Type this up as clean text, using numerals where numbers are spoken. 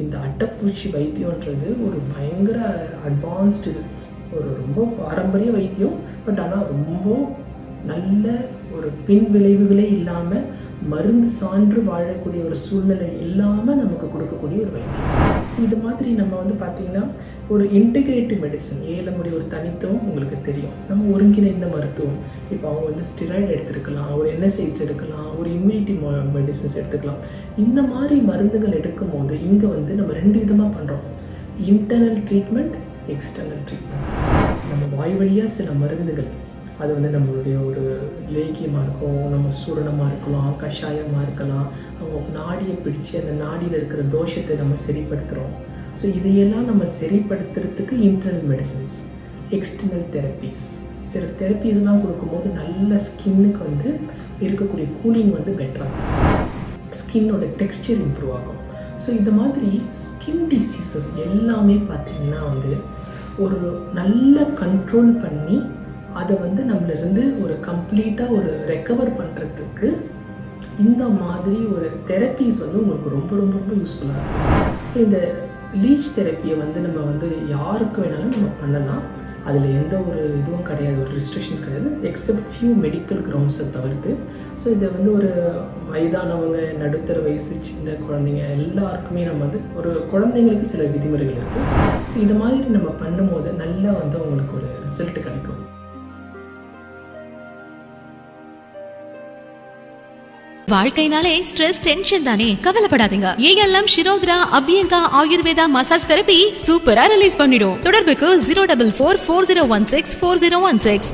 இந்த அட்டைப்பூச்சி வைத்தியம்ன்றது ஒரு பயங்கர அட்வான்ஸ்டு ஒரு ரொம்ப பாரம்பரிய வைத்தியம். பட் ஆனால் ரொம்ப நல்ல ஒரு பின் விளைவுகளே இல்லாமல் மருந்து சான்று வாழக்கூடிய ஒரு சூழ்நிலை இல்லாமல் நமக்கு கொடுக்கக்கூடிய ஒரு வைத்தியம். ஸோ இது மாதிரி நம்ம பார்த்திங்கன்னா ஒரு இன்டெகிரேட்டிவ் மெடிசன் ஏலமுடைய ஒரு தனித்துவம் உங்களுக்கு தெரியும். நம்ம ஒருங்கிணைந்த மருத்துவம். இப்போ அவங்க ஸ்டிராய்டு எடுத்துருக்கலாம், ஒரு என்எஸ்ஐட்ஸ் எடுக்கலாம், ஒரு இம்யூனிட்டி மெடிசன்ஸ் எடுத்துக்கலாம். இந்த மாதிரி மருந்துகள் எடுக்கும் போது இங்கே நம்ம 2 விதமாக பண்ணுறோம். Internal treatment, external treatment. நம்ம வாய் வழியாக சில மருந்துகள் அது நம்மளுடைய ஒரு லேகியமாக இருக்கும், நம்ம சூரணமாக இருக்கலாம், கஷாயமாக இருக்கலாம். அவங்க நாடியை பிடிச்சி அந்த நாடியில் இருக்கிற தோஷத்தை நம்ம சரிப்படுத்துகிறோம். ஸோ இதையெல்லாம் நம்ம சரிப்படுத்துறதுக்கு இன்டர்னல் மெடிசன்ஸ், எக்ஸ்டர்னல் தெரப்பீஸ். சில தெரப்பீஸ்லாம் கொடுக்கும்போது நல்ல ஸ்கின்னுக்கு இருக்கக்கூடிய கூலிங் பெட்டராகும், ஸ்கின்னோட டெக்ஸ்டர் இம்ப்ரூவ் ஆகும். ஸோ இந்த மாதிரி ஸ்கின் டிசீசஸ் எல்லாமே பார்த்திங்கன்னா ஒரு நல்ல கண்ட்ரோல் பண்ணி அதை நம்மளிருந்து ஒரு கம்ப்ளீட்டாக ஒரு ரெக்கவர் பண்ணுறதுக்கு இந்த மாதிரி ஒரு தெரப்பீஸ் உங்களுக்கு ரொம்ப ரொம்ப ரொம்ப யூஸ்ஃபுல்லாக இருக்கும். ஸோ இந்த லீச் தெரப்பியை நம்ம யாருக்கு வேணாலும் நம்ம பண்ணலாம். அதில் எந்த ஒரு இதுவும் கிடையாது, ஒரு ரெஸ்ட்ரிக்ஷன்ஸ் கிடையாது, எக்ஸப்ட் ஃபியூ மெடிக்கல் கிரவுண்ட்ஸை தவிர்த்து. ஸோ இதை ஒரு வயதானவங்க, நடுத்தர வயசு, சின்ன குழந்தைங்க எல்லாருக்குமே நம்ம ஒரு குழந்தைங்களுக்கு சில விதிமுறைகள் இருக்குது. ஸோ இது மாதிரி நம்ம பண்ணும்போது நல்லா உங்களுக்கு ஒரு ரிசல்ட் கிடைக்கும். வாழ்க்கைனாலே ஸ்ட்ரெஸ், டென்ஷன் தானே. கவலைப்படாதீங்க. ALM ஷிரோத்ரா Abhyanga Ayurveda massage therapy சூப்பரா ரிலீஸ் பண்ணிடும். தொடர்புக்கு 04440164016.